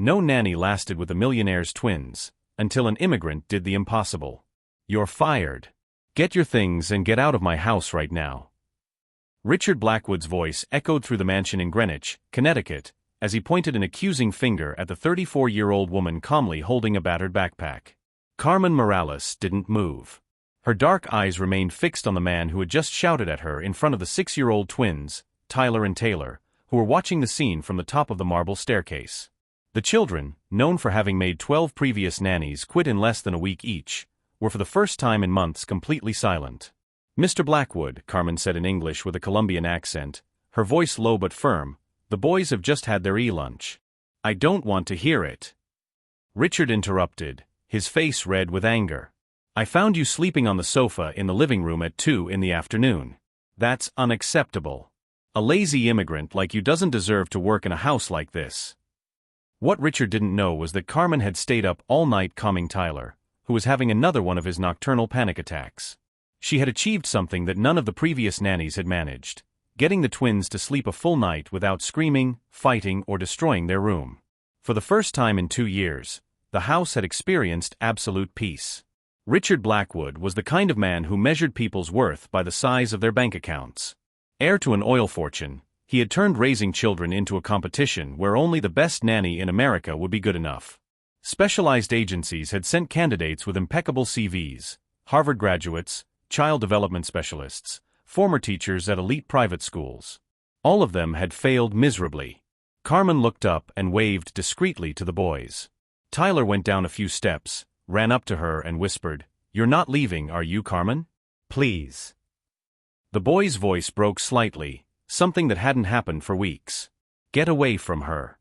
No nanny lasted with the Millionaire's twins, until an immigrant did the impossible. "You're fired. Get your things and get out of my house right now." Richard Blackwood's voice echoed through the mansion in Greenwich, Connecticut, as he pointed an accusing finger at the 34-year-old woman calmly holding a battered backpack. Carmen Morales didn't move. Her dark eyes remained fixed on the man who had just shouted at her in front of the 6-year-old twins, Tyler and Taylor, who were watching the scene from the top of the marble staircase. The children, known for having made 12 previous nannies quit in less than a week each, were for the first time in months completely silent. "Mr. Blackwood," Carmen said in English with a Colombian accent, her voice low but firm, "the boys have just had their lunch." "I don't want to hear it." Richard interrupted, his face red with anger. "I found you sleeping on the sofa in the living room at 2 in the afternoon. That's unacceptable. A lazy immigrant like you doesn't deserve to work in a house like this." What Richard didn't know was that Carmen had stayed up all night calming Tyler, who was having another one of his nocturnal panic attacks. She had achieved something that none of the previous nannies had managed, getting the twins to sleep a full night without screaming, fighting, or destroying their room. For the first time in 2 years, the house had experienced absolute peace. Richard Blackwood was the kind of man who measured people's worth by the size of their bank accounts. Heir to an oil fortune, he had turned raising children into a competition where only the best nanny in America would be good enough. Specialized agencies had sent candidates with impeccable CVs, Harvard graduates, child development specialists, former teachers at elite private schools. All of them had failed miserably. Carmen looked up and waved discreetly to the boys. Tyler went down a few steps, ran up to her and whispered, "You're not leaving, are you, Carmen? Please." The boy's voice broke slightly, something that hadn't happened for weeks. "Get away from her."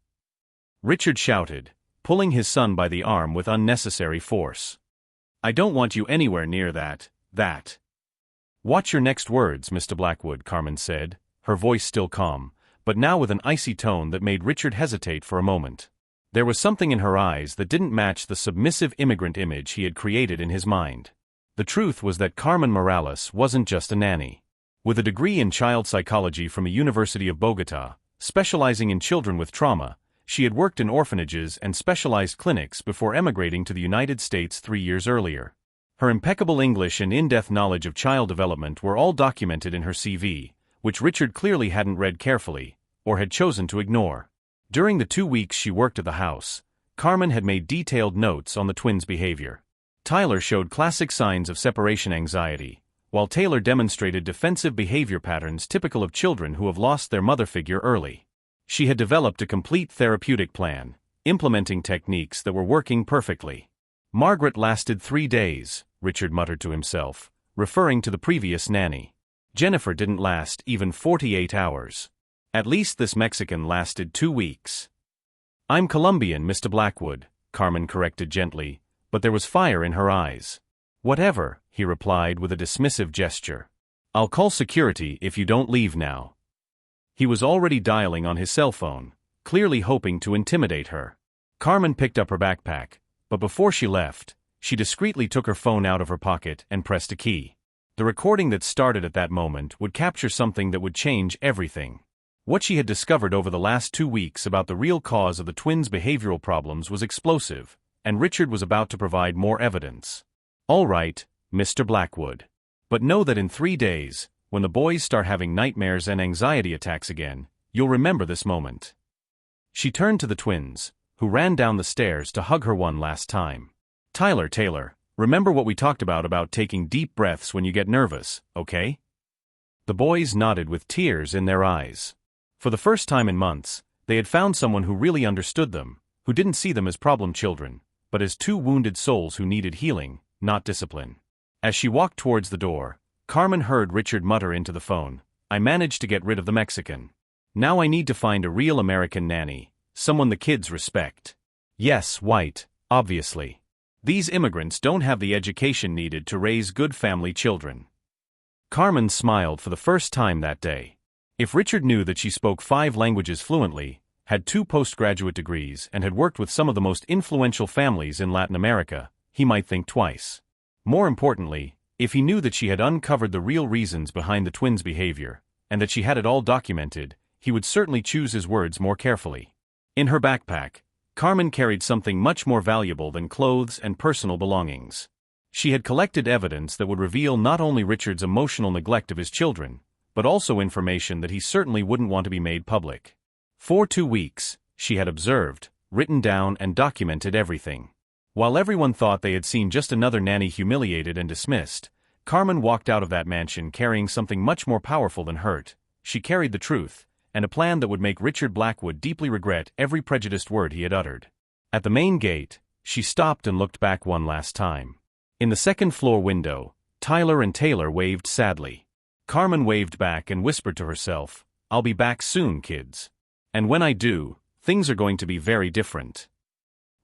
Richard shouted, pulling his son by the arm with unnecessary force. "I don't want you anywhere near that. Watch your next words, Mr. Blackwood," Carmen said, her voice still calm, but now with an icy tone that made Richard hesitate for a moment. There was something in her eyes that didn't match the submissive immigrant image he had created in his mind. The truth was that Carmen Morales wasn't just a nanny. With a degree in child psychology from a University of Bogota, specializing in children with trauma, she had worked in orphanages and specialized clinics before emigrating to the United States 3 years earlier. Her impeccable English and in-depth knowledge of child development were all documented in her CV, which Richard clearly hadn't read carefully, or had chosen to ignore. During the 2 weeks she worked at the house, Carmen had made detailed notes on the twins' behavior. Tyler showed classic signs of separation anxiety, while Taylor demonstrated defensive behavior patterns typical of children who have lost their mother figure early. She had developed a complete therapeutic plan, implementing techniques that were working perfectly. "Margaret lasted 3 days, Richard muttered to himself, referring to the previous nanny. "Jennifer didn't last even 48 hours. At least this Mexican lasted 2 weeks. "I'm Colombian, Mr. Blackwood," Carmen corrected gently, but there was fire in her eyes. "Whatever," he replied with a dismissive gesture. "I'll call security if you don't leave now." He was already dialing on his cell phone, clearly hoping to intimidate her. Carmen picked up her backpack, but before she left, she discreetly took her phone out of her pocket and pressed a key. The recording that started at that moment would capture something that would change everything. What she had discovered over the last 2 weeks about the real cause of the twins' behavioral problems was explosive, and Richard was about to provide more evidence. "All right, Mr. Blackwood. But know that in 3 days, when the boys start having nightmares and anxiety attacks again, you'll remember this moment." She turned to the twins, who ran down the stairs to hug her one last time. Taylor, remember what we talked about taking deep breaths when you get nervous, okay?" The boys nodded with tears in their eyes. For the first time in months, they had found someone who really understood them, who didn't see them as problem children, but as 2 wounded souls who needed healing, not discipline. As she walked towards the door, Carmen heard Richard mutter into the phone, "I managed to get rid of the Mexican. Now I need to find a real American nanny, someone the kids respect. Yes, white, obviously. These immigrants don't have the education needed to raise good family children." Carmen smiled for the first time that day. If Richard knew that she spoke 5 languages fluently, had 2 postgraduate degrees and had worked with some of the most influential families in Latin America, he might think twice. More importantly, if he knew that she had uncovered the real reasons behind the twins' behavior, and that she had it all documented, he would certainly choose his words more carefully. In her backpack, Carmen carried something much more valuable than clothes and personal belongings. She had collected evidence that would reveal not only Richard's emotional neglect of his children, but also information that he certainly wouldn't want to be made public. For 2 weeks, she had observed, written down and documented everything. While everyone thought they had seen just another nanny humiliated and dismissed, Carmen walked out of that mansion carrying something much more powerful than hurt. She carried the truth, and a plan that would make Richard Blackwood deeply regret every prejudiced word he had uttered. At the main gate, she stopped and looked back one last time. In the second-floor window, Tyler and Taylor waved sadly. Carmen waved back and whispered to herself, "I'll be back soon, kids. And when I do, things are going to be very different."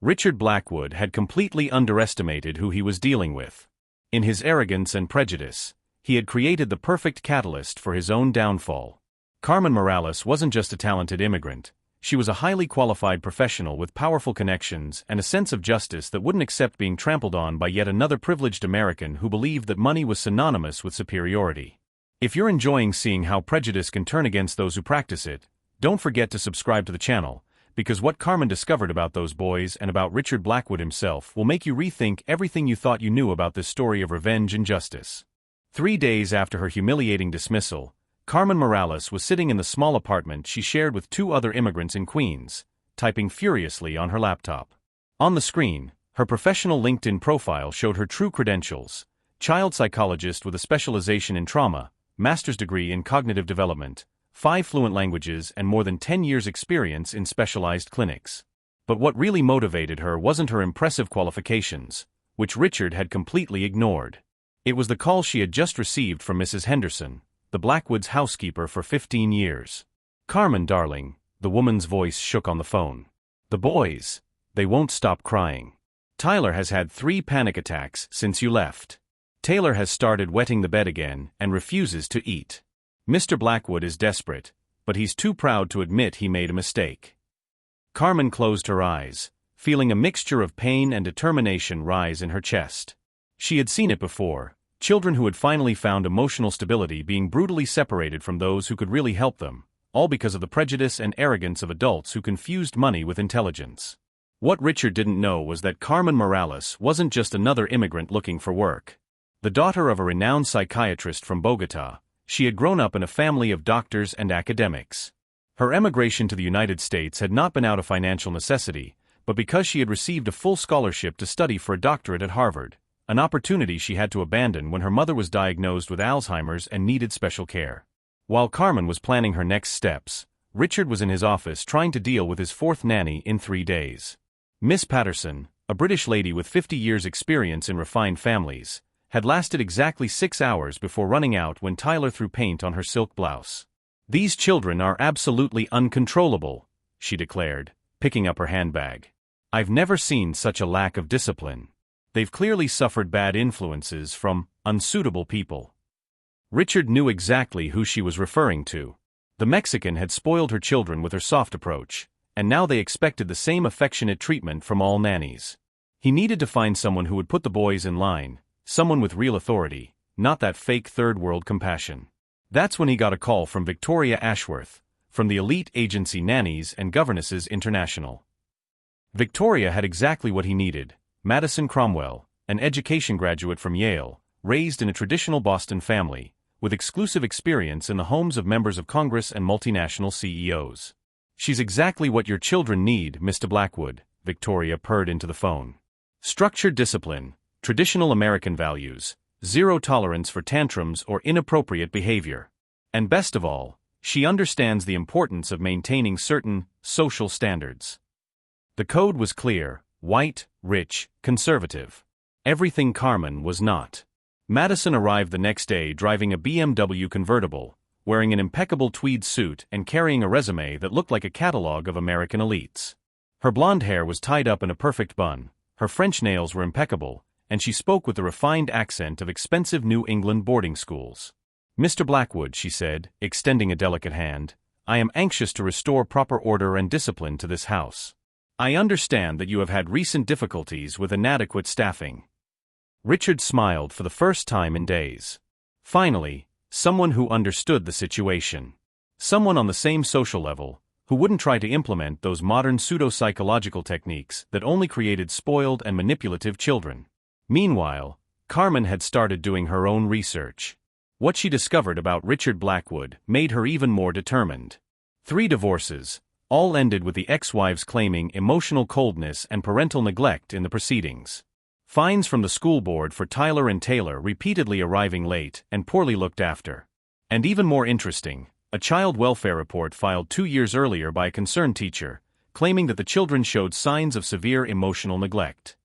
Richard Blackwood had completely underestimated who he was dealing with. In his arrogance and prejudice, he had created the perfect catalyst for his own downfall. Carmen Morales wasn't just a talented immigrant. She was a highly qualified professional with powerful connections and a sense of justice that wouldn't accept being trampled on by yet another privileged American who believed that money was synonymous with superiority. If you're enjoying seeing how prejudice can turn against those who practice it, don't forget to subscribe to the channel, because what Carmen discovered about those boys and about Richard Blackwood himself will make you rethink everything you thought you knew about this story of revenge and justice. 3 days after her humiliating dismissal, Carmen Morales was sitting in the small apartment she shared with 2 other immigrants in Queens, typing furiously on her laptop. On the screen, her professional LinkedIn profile showed her true credentials: child psychologist with a specialization in trauma, master's degree in cognitive development, 5 fluent languages and more than 10 years' experience in specialized clinics. But what really motivated her wasn't her impressive qualifications, which Richard had completely ignored. It was the call she had just received from Mrs. Henderson, the Blackwoods' housekeeper for 15 years. "Carmen, darling," the woman's voice shook on the phone. "The boys, they won't stop crying. Tyler has had 3 panic attacks since you left. Taylor has started wetting the bed again and refuses to eat. Mr. Blackwood is desperate, but he's too proud to admit he made a mistake." Carmen closed her eyes, feeling a mixture of pain and determination rise in her chest. She had seen it before. Children who had finally found emotional stability being brutally separated from those who could really help them, all because of the prejudice and arrogance of adults who confused money with intelligence. What Richard didn't know was that Carmen Morales wasn't just another immigrant looking for work. The daughter of a renowned psychiatrist from Bogota, she had grown up in a family of doctors and academics. Her emigration to the United States had not been out of financial necessity, but because she had received a full scholarship to study for a doctorate at Harvard, an opportunity she had to abandon when her mother was diagnosed with Alzheimer's and needed special care. While Carmen was planning her next steps, Richard was in his office trying to deal with his 4th nanny in 3 days. Miss Patterson, a British lady with 50 years' experience in refined families, had lasted exactly 6 hours before running out when Tyler threw paint on her silk blouse. "These children are absolutely uncontrollable," she declared, picking up her handbag. "I've never seen such a lack of discipline. They've clearly suffered bad influences from unsuitable people." Richard knew exactly who she was referring to. The Mexican had spoiled her children with her soft approach, and now they expected the same affectionate treatment from all nannies. He needed to find someone who would put the boys in line, someone with real authority, not that fake third-world compassion. That's when he got a call from Victoria Ashworth, from the elite agency Nannies and Governesses International. Victoria had exactly what he needed: Madison Cromwell, an education graduate from Yale, raised in a traditional Boston family, with exclusive experience in the homes of members of Congress and multinational CEOs. "She's exactly what your children need, Mr. Blackwood," Victoria purred into the phone. "Structured discipline, traditional American values, zero tolerance for tantrums or inappropriate behavior. And best of all, she understands the importance of maintaining certain social standards." The code was clear: white, rich, conservative. Everything Carmen was not. Madison arrived the next day driving a BMW convertible, wearing an impeccable tweed suit and carrying a resume that looked like a catalog of American elites. Her blonde hair was tied up in a perfect bun, her French nails were impeccable, and she spoke with the refined accent of expensive New England boarding schools. "Mr. Blackwood," she said, extending a delicate hand, "I am anxious to restore proper order and discipline to this house. I understand that you have had recent difficulties with inadequate staffing." Richard smiled for the first time in days. Finally, someone who understood the situation. Someone on the same social level, who wouldn't try to implement those modern pseudo-psychological techniques that only created spoiled and manipulative children. Meanwhile, Carmen had started doing her own research. What she discovered about Richard Blackwood made her even more determined. 3 divorces, all ended with the ex-wives claiming emotional coldness and parental neglect in the proceedings. Fines from the school board for Tyler and Taylor repeatedly arriving late and poorly looked after. And even more interesting, a child welfare report filed 2 years earlier by a concerned teacher, claiming that the children showed signs of severe emotional neglect.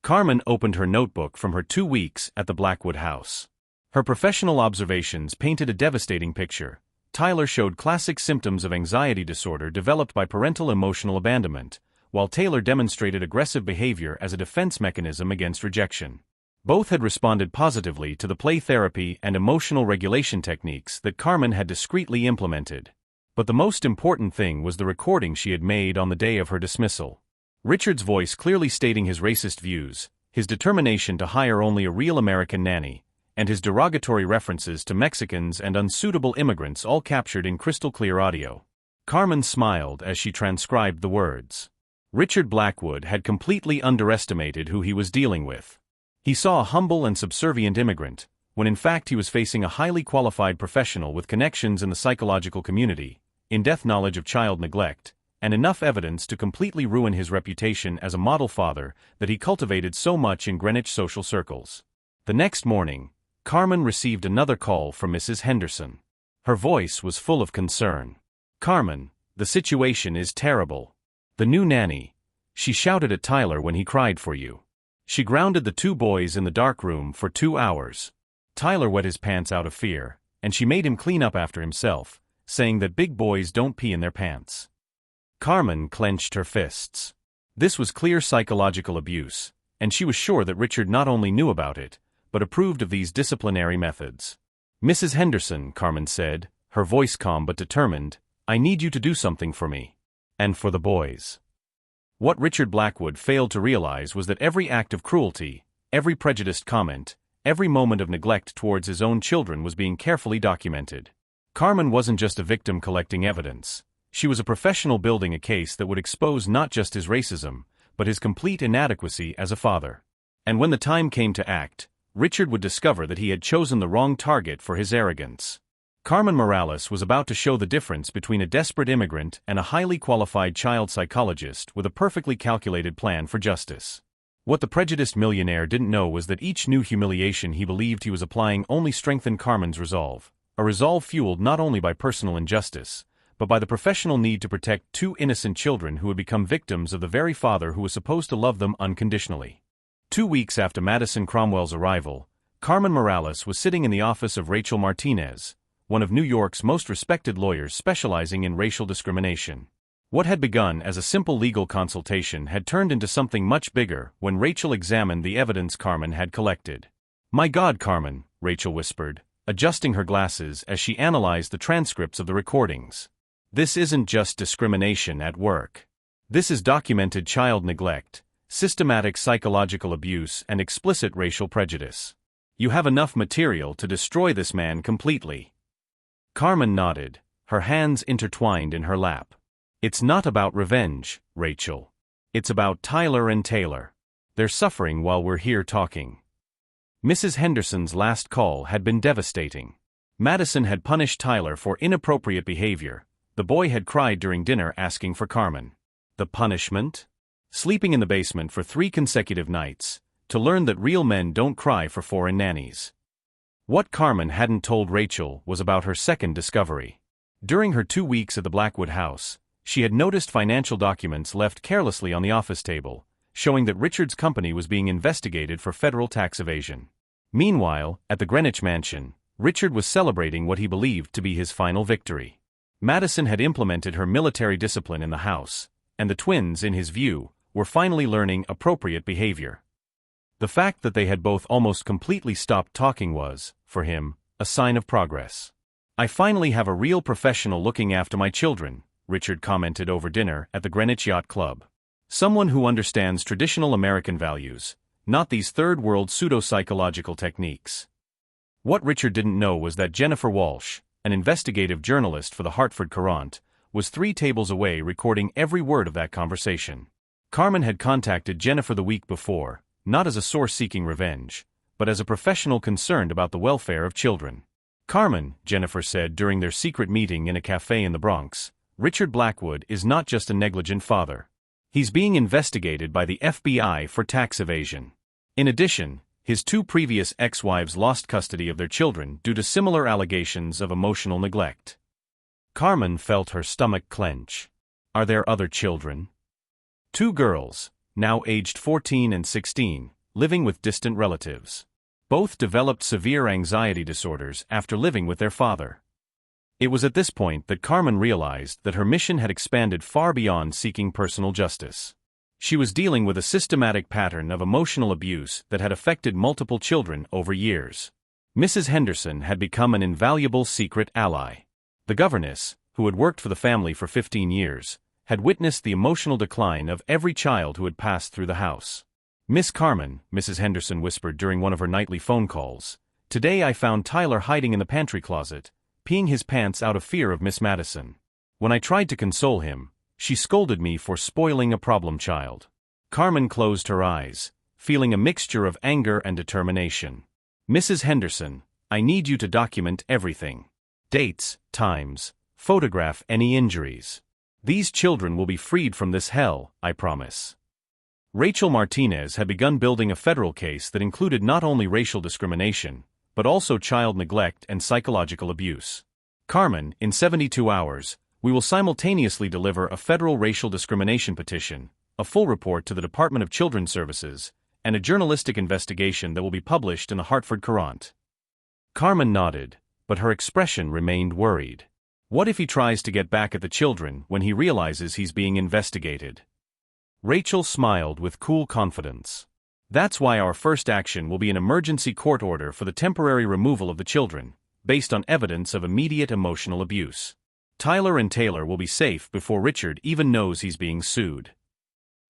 Carmen opened her notebook from her 2 weeks at the Blackwood house. Her professional observations painted a devastating picture. Tyler showed classic symptoms of anxiety disorder developed by parental emotional abandonment, while Taylor demonstrated aggressive behavior as a defense mechanism against rejection. Both had responded positively to the play therapy and emotional regulation techniques that Carmen had discreetly implemented. But the most important thing was the recording she had made on the day of her dismissal. Richard's voice clearly stating his racist views, his determination to hire only a real American nanny, and his derogatory references to Mexicans and unsuitable immigrants all captured in crystal-clear audio. Carmen smiled as she transcribed the words. Richard Blackwood had completely underestimated who he was dealing with. He saw a humble and subservient immigrant, when in fact he was facing a highly qualified professional with connections in the psychological community, in-depth knowledge of child neglect, and enough evidence to completely ruin his reputation as a model father that he cultivated so much in Greenwich social circles. The next morning, Carmen received another call from Mrs. Henderson. Her voice was full of concern. "Carmen, the situation is terrible. The new nanny," she shouted at Tyler when he cried for you. "She grounded the 2 boys in the dark room for 2 hours. Tyler wet his pants out of fear, and she made him clean up after himself, saying that big boys don't pee in their pants." Carmen clenched her fists. This was clear psychological abuse, and she was sure that Richard not only knew about it, but approved of these disciplinary methods. "Mrs. Henderson," Carmen said, her voice calm but determined, "I need you to do something for me. And for the boys." What Richard Blackwood failed to realize was that every act of cruelty, every prejudiced comment, every moment of neglect towards his own children was being carefully documented. Carmen wasn't just a victim collecting evidence. She was a professional building a case that would expose not just his racism, but his complete inadequacy as a father. And when the time came to act, Richard would discover that he had chosen the wrong target for his arrogance. Carmen Morales was about to show the difference between a desperate immigrant and a highly qualified child psychologist with a perfectly calculated plan for justice. What the prejudiced millionaire didn't know was that each new humiliation he believed he was applying only strengthened Carmen's resolve, a resolve fueled not only by personal injustice, but by the professional need to protect 2 innocent children who had become victims of the very father who was supposed to love them unconditionally. 2 weeks after Madison Cromwell's arrival, Carmen Morales was sitting in the office of Rachel Martinez, one of New York's most respected lawyers specializing in racial discrimination. What had begun as a simple legal consultation had turned into something much bigger when Rachel examined the evidence Carmen had collected. "My God, Carmen," Rachel whispered, adjusting her glasses as she analyzed the transcripts of the recordings. "This isn't just discrimination at work. This is documented child neglect, systematic psychological abuse, and explicit racial prejudice. You have enough material to destroy this man completely." Carmen nodded, her hands intertwined in her lap. "It's not about revenge, Rachel. It's about Tyler and Taylor. They're suffering while we're here talking." Mrs. Henderson's last call had been devastating. Madison had punished Tyler for inappropriate behavior. The boy had cried during dinner asking for Carmen. The punishment? Sleeping in the basement for 3 consecutive nights, to learn that real men don't cry for foreign nannies. What Carmen hadn't told Rachel was about her second discovery. During her 2 weeks at the Blackwood house, she had noticed financial documents left carelessly on the office table, showing that Richard's company was being investigated for federal tax evasion. Meanwhile, at the Greenwich mansion, Richard was celebrating what he believed to be his final victory. Madison had implemented her military discipline in the house, and the twins, in his view, were finally learning appropriate behavior. The fact that they had both almost completely stopped talking was, for him, a sign of progress. "I finally have a real professional looking after my children," Richard commented over dinner at the Greenwich Yacht Club. "Someone who understands traditional American values, not these third-world pseudo-psychological techniques." What Richard didn't know was that Jennifer Walsh, an investigative journalist for the Hartford Courant, was 3 tables away recording every word of that conversation. Carmen had contacted Jennifer the week before, not as a source seeking revenge, but as a professional concerned about the welfare of children. Carmen, Jennifer said during their secret meeting in a cafe in the Bronx, Richard Blackwood is not just a negligent father. He's being investigated by the FBI for tax evasion. In addition, his 2 previous ex-wives lost custody of their children due to similar allegations of emotional neglect. Carmen felt her stomach clench. Are there other children? 2 girls, now aged 14 and 16, living with distant relatives. Both developed severe anxiety disorders after living with their father. It was at this point that Carmen realized that her mission had expanded far beyond seeking personal justice. She was dealing with a systematic pattern of emotional abuse that had affected multiple children over years. Mrs. Henderson had become an invaluable secret ally. The governess, who had worked for the family for 15 years, had witnessed the emotional decline of every child who had passed through the house. "Miss Carmen," Mrs. Henderson whispered during one of her nightly phone calls, "today I found Tyler hiding in the pantry closet, peeing his pants out of fear of Miss Madison. When I tried to console him, she scolded me for spoiling a problem child." Carmen closed her eyes, feeling a mixture of anger and determination. "Mrs. Henderson, I need you to document everything. Dates, times, photograph any injuries. These children will be freed from this hell, I promise." Rachel Martinez had begun building a federal case that included not only racial discrimination, but also child neglect and psychological abuse. "Carmen, in 72 hours, we will simultaneously deliver a federal racial discrimination petition, a full report to the Department of Children's Services, and a journalistic investigation that will be published in the Hartford Courant." Carmen nodded, but her expression remained worried. What if he tries to get back at the children when he realizes he's being investigated? Rachel smiled with cool confidence. "That's why our first action will be an emergency court order for the temporary removal of the children, based on evidence of immediate emotional abuse. Tyler and Taylor will be safe before Richard even knows he's being sued."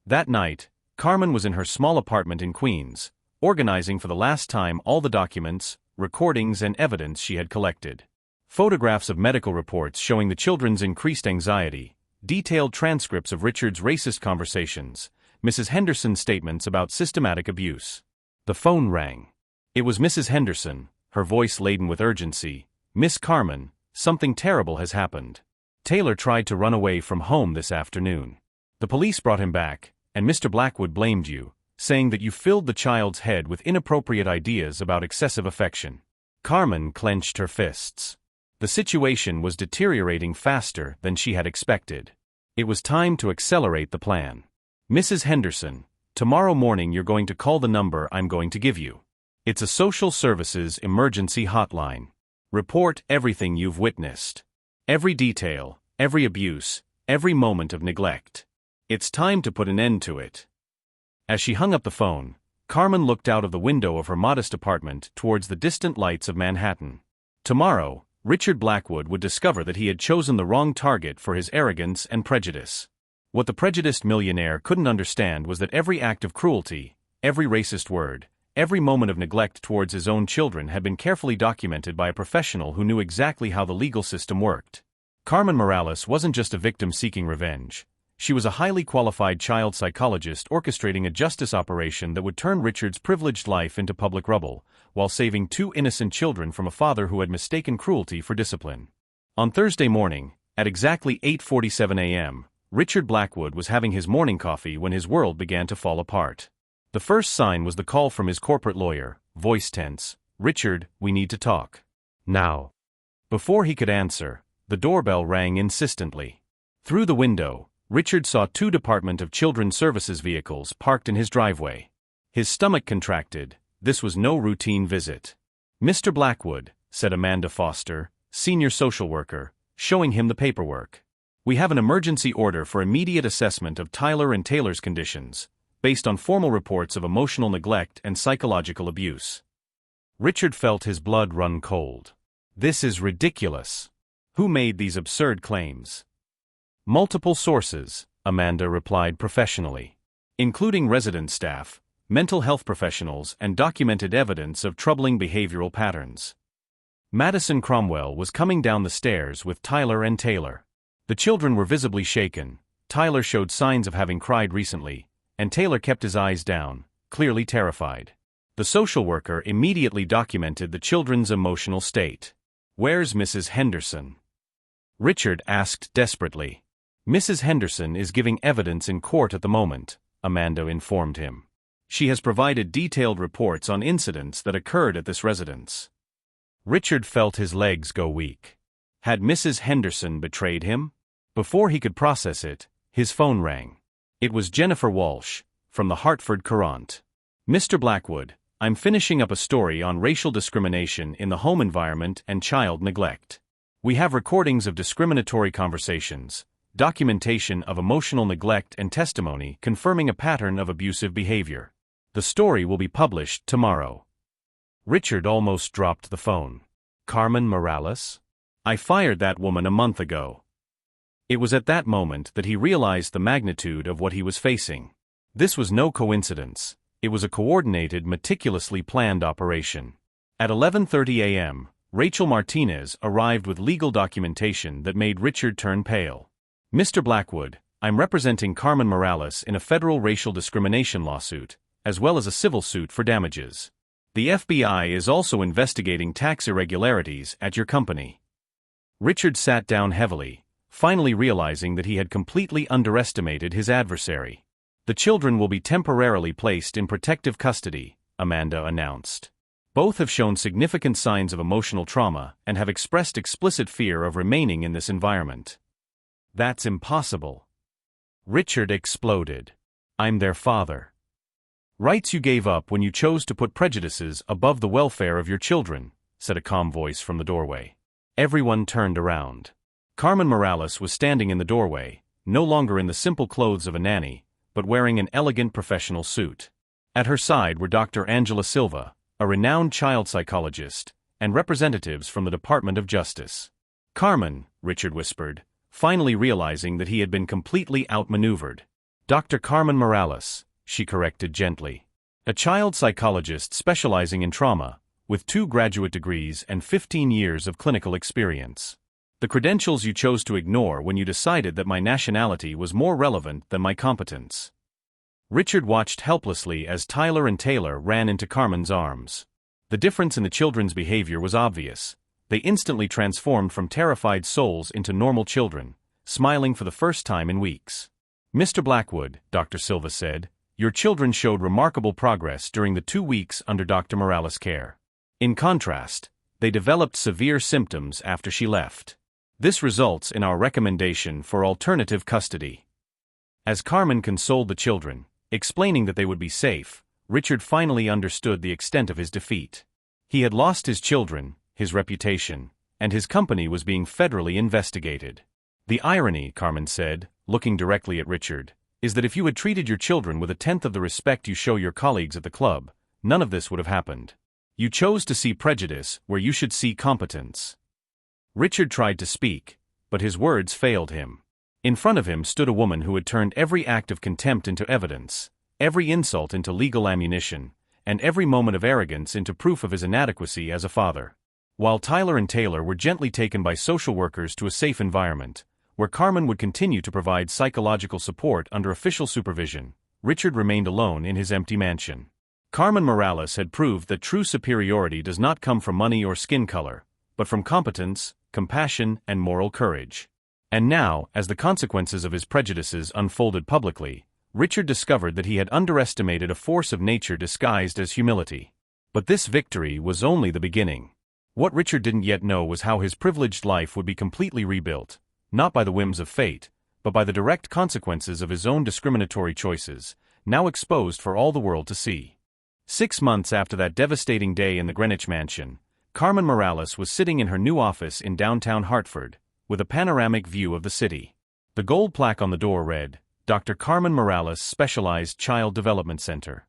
That night, Carmen was in her small apartment in Queens, organizing for the last time all the documents, recordings and evidence she had collected. Photographs of medical reports showing the children's increased anxiety, detailed transcripts of Richard's racist conversations, Mrs. Henderson's statements about systematic abuse. The phone rang. It was Mrs. Henderson, her voice laden with urgency. "Miss Carmen, something terrible has happened. Taylor tried to run away from home this afternoon. The police brought him back, and Mr. Blackwood blamed you, saying that you filled the child's head with inappropriate ideas about excessive affection." Carmen clenched her fists. The situation was deteriorating faster than she had expected. It was time to accelerate the plan. "Mrs. Henderson, tomorrow morning you're going to call the number I'm going to give you. It's a social services emergency hotline. Report everything you've witnessed. Every detail, every abuse, every moment of neglect. It's time to put an end to it." As she hung up the phone, Carmen looked out of the window of her modest apartment towards the distant lights of Manhattan. Tomorrow, Richard Blackwood would discover that he had chosen the wrong target for his arrogance and prejudice. What the prejudiced millionaire couldn't understand was that every act of cruelty, every racist word, every moment of neglect towards his own children had been carefully documented by a professional who knew exactly how the legal system worked. Carmen Morales wasn't just a victim seeking revenge. She was a highly qualified child psychologist orchestrating a justice operation that would turn Richard's privileged life into public rubble, while saving 2 innocent children from a father who had mistaken cruelty for discipline. On Thursday morning, at exactly 8:47 a.m., Richard Blackwood was having his morning coffee when his world began to fall apart. The first sign was the call from his corporate lawyer, voice tense. "Richard, we need to talk. Now." Before he could answer, the doorbell rang insistently. Through the window, Richard saw 2 Department of Children's Services vehicles parked in his driveway. His stomach contracted. This was no routine visit. "Mr. Blackwood," said Amanda Foster, senior social worker, showing him the paperwork. "We have an emergency order for immediate assessment of Tyler and Taylor's conditions, based on formal reports of emotional neglect and psychological abuse." Richard felt his blood run cold. This is ridiculous. Who made these absurd claims? "Multiple sources," Amanda replied professionally, "including resident staff, mental health professionals, and documented evidence of troubling behavioral patterns." Madison Cromwell was coming down the stairs with Tyler and Taylor. The children were visibly shaken. Tyler showed signs of having cried recently, and Taylor kept his eyes down, clearly terrified. The social worker immediately documented the children's emotional state. "Where's Mrs. Henderson?" Richard asked desperately. "Mrs. Henderson is giving evidence in court at the moment," Amanda informed him. "She has provided detailed reports on incidents that occurred at this residence." Richard felt his legs go weak. Had Mrs. Henderson betrayed him? Before he could process it, his phone rang. It was Jennifer Walsh, from the Hartford Courant. "Mr. Blackwood, I'm finishing up a story on racial discrimination in the home environment and child neglect. We have recordings of discriminatory conversations, documentation of emotional neglect and testimony confirming a pattern of abusive behavior. The story will be published tomorrow." Richard almost dropped the phone. "Carmen Morales? I fired that woman a month ago." It was at that moment that he realized the magnitude of what he was facing. This was no coincidence. It was a coordinated, meticulously planned operation. At 11:30 a.m., Rachel Martinez arrived with legal documentation that made Richard turn pale. "Mr. Blackwood, I'm representing Carmen Morales in a federal racial discrimination lawsuit, as well as a civil suit for damages. The FBI is also investigating tax irregularities at your company." Richard sat down heavily, finally realizing that he had completely underestimated his adversary. "The children will be temporarily placed in protective custody," Amanda announced. "Both have shown significant signs of emotional trauma and have expressed explicit fear of remaining in this environment." "That's impossible." Richard exploded. "I'm their father." "Rights you gave up when you chose to put prejudices above the welfare of your children," said a calm voice from the doorway. Everyone turned around. Carmen Morales was standing in the doorway, no longer in the simple clothes of a nanny, but wearing an elegant professional suit. At her side were Dr. Angela Silva, a renowned child psychologist, and representatives from the Department of Justice. "Carmen," Richard whispered, finally realizing that he had been completely outmaneuvered. "Dr. Carmen Morales," she corrected gently. "A child psychologist specializing in trauma, with 2 graduate degrees and 15 years of clinical experience. The credentials you chose to ignore when you decided that my nationality was more relevant than my competence." Richard watched helplessly as Tyler and Taylor ran into Carmen's arms. The difference in the children's behavior was obvious. They instantly transformed from terrified souls into normal children, smiling for the first time in weeks. "Mr. Blackwood," Dr. Silva said, "your children showed remarkable progress during the 2 weeks under Dr. Morales' care. In contrast, they developed severe symptoms after she left. This results in our recommendation for alternative custody." As Carmen consoled the children, explaining that they would be safe, Richard finally understood the extent of his defeat. He had lost his children, his reputation, and his company was being federally investigated. "The irony," Carmen said, looking directly at Richard, "is that if you had treated your children with 1/10 of the respect you show your colleagues at the club, none of this would have happened. You chose to see prejudice where you should see competence." Richard tried to speak, but his words failed him. In front of him stood a woman who had turned every act of contempt into evidence, every insult into legal ammunition, and every moment of arrogance into proof of his inadequacy as a father. While Tyler and Taylor were gently taken by social workers to a safe environment, where Carmen would continue to provide psychological support under official supervision, Richard remained alone in his empty mansion. Carmen Morales had proved that true superiority does not come from money or skin color, but from competence, compassion, and moral courage. And now, as the consequences of his prejudices unfolded publicly, Richard discovered that he had underestimated a force of nature disguised as humility. But this victory was only the beginning. What Richard didn't yet know was how his privileged life would be completely rebuilt, not by the whims of fate, but by the direct consequences of his own discriminatory choices, now exposed for all the world to see. 6 months after that devastating day in the Greenwich mansion, Carmen Morales was sitting in her new office in downtown Hartford, with a panoramic view of the city. The gold plaque on the door read, "Dr. Carmen Morales Specialized Child Development Center."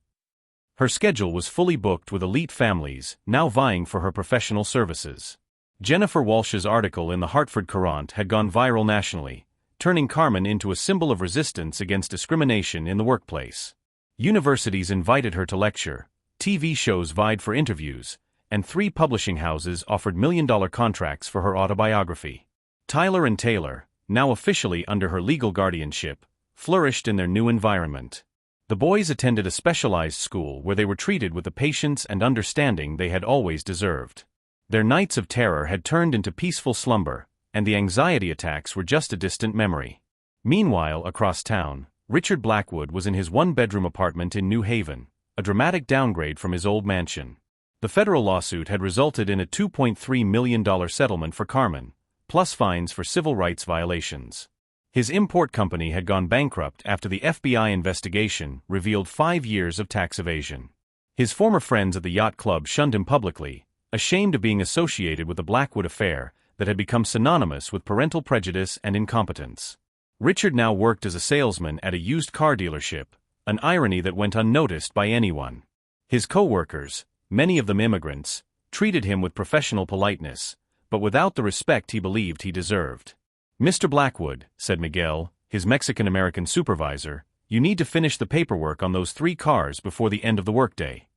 Her schedule was fully booked with elite families, now vying for her professional services. Jennifer Walsh's article in the Hartford Courant had gone viral nationally, turning Carmen into a symbol of resistance against discrimination in the workplace. Universities invited her to lecture, TV shows vied for interviews, and 3 publishing houses offered $1 million contracts for her autobiography. Tyler and Taylor, now officially under her legal guardianship, flourished in their new environment. The boys attended a specialized school where they were treated with the patience and understanding they had always deserved. Their nights of terror had turned into peaceful slumber, and the anxiety attacks were just a distant memory. Meanwhile, across town, Richard Blackwood was in his one-bedroom apartment in New Haven, a dramatic downgrade from his old mansion. The federal lawsuit had resulted in a $2.3 million settlement for Carmen, plus fines for civil rights violations. His import company had gone bankrupt after the FBI investigation revealed 5 years of tax evasion. His former friends at the yacht club shunned him publicly, ashamed of being associated with the Blackwood affair that had become synonymous with parental prejudice and incompetence. Richard now worked as a salesman at a used car dealership, an irony that went unnoticed by anyone. His co-workers, many of them immigrants, treated him with professional politeness, but without the respect he believed he deserved. "Mr. Blackwood," said Miguel, his Mexican-American supervisor, "you need to finish the paperwork on those 3 cars before the end of the workday."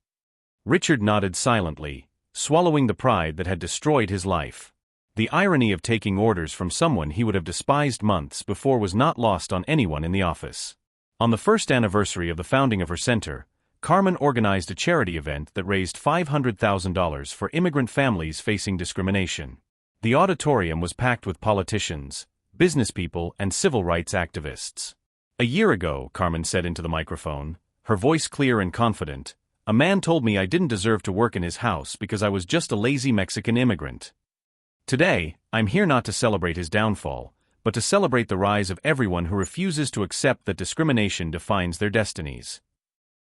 Richard nodded silently, swallowing the pride that had destroyed his life. The irony of taking orders from someone he would have despised months before was not lost on anyone in the office. On the first anniversary of the founding of her center, Carmen organized a charity event that raised $500,000 for immigrant families facing discrimination. The auditorium was packed with politicians, businesspeople, and civil rights activists. "A year ago," Carmen said into the microphone, her voice clear and confident, "a man told me I didn't deserve to work in his house because I was just a lazy Mexican immigrant. Today, I'm here not to celebrate his downfall, but to celebrate the rise of everyone who refuses to accept that discrimination defines their destinies."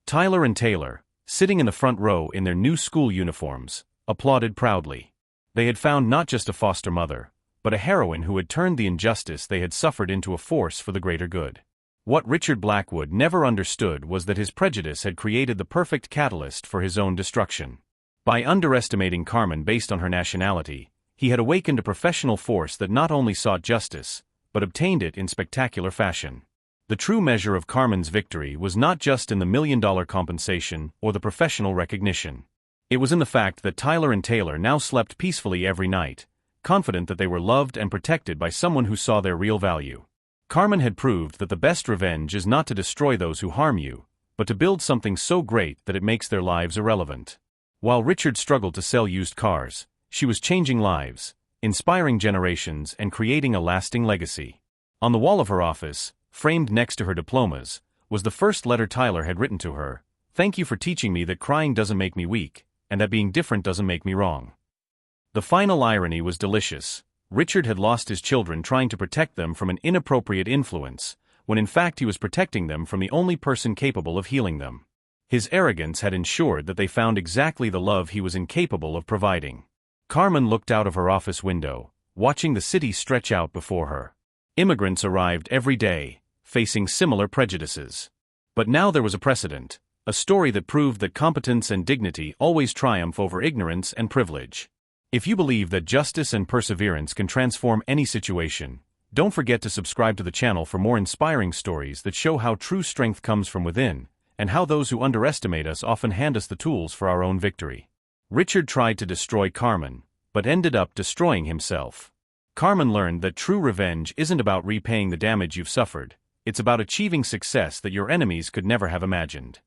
Tyler and Taylor, sitting in the front row in their new school uniforms, applauded proudly. They had found not just a foster mother, but a heroine who had turned the injustice they had suffered into a force for the greater good. What Richard Blackwood never understood was that his prejudice had created the perfect catalyst for his own destruction. By underestimating Carmen based on her nationality, he had awakened a professional force that not only sought justice, but obtained it in spectacular fashion. The true measure of Carmen's victory was not just in the $1 million compensation or the professional recognition. It was in the fact that Tyler and Taylor now slept peacefully every night, confident that they were loved and protected by someone who saw their real value. Carmen had proved that the best revenge is not to destroy those who harm you, but to build something so great that it makes their lives irrelevant. While Richard struggled to sell used cars, she was changing lives, inspiring generations, and creating a lasting legacy. On the wall of her office, framed next to her diplomas, was the first letter Tyler had written to her: "Thank you for teaching me that crying doesn't make me weak, and that being different doesn't make me wrong." The final irony was delicious. Richard had lost his children trying to protect them from an inappropriate influence, when in fact he was protecting them from the only person capable of healing them. His arrogance had ensured that they found exactly the love he was incapable of providing. Carmen looked out of her office window, watching the city stretch out before her. Immigrants arrived every day, facing similar prejudices. But now there was a precedent, a story that proved that competence and dignity always triumph over ignorance and privilege. If you believe that justice and perseverance can transform any situation, don't forget to subscribe to the channel for more inspiring stories that show how true strength comes from within, and how those who underestimate us often hand us the tools for our own victory. Richard tried to destroy Carmen, but ended up destroying himself. Carmen learned that true revenge isn't about repaying the damage you've suffered, it's about achieving success that your enemies could never have imagined.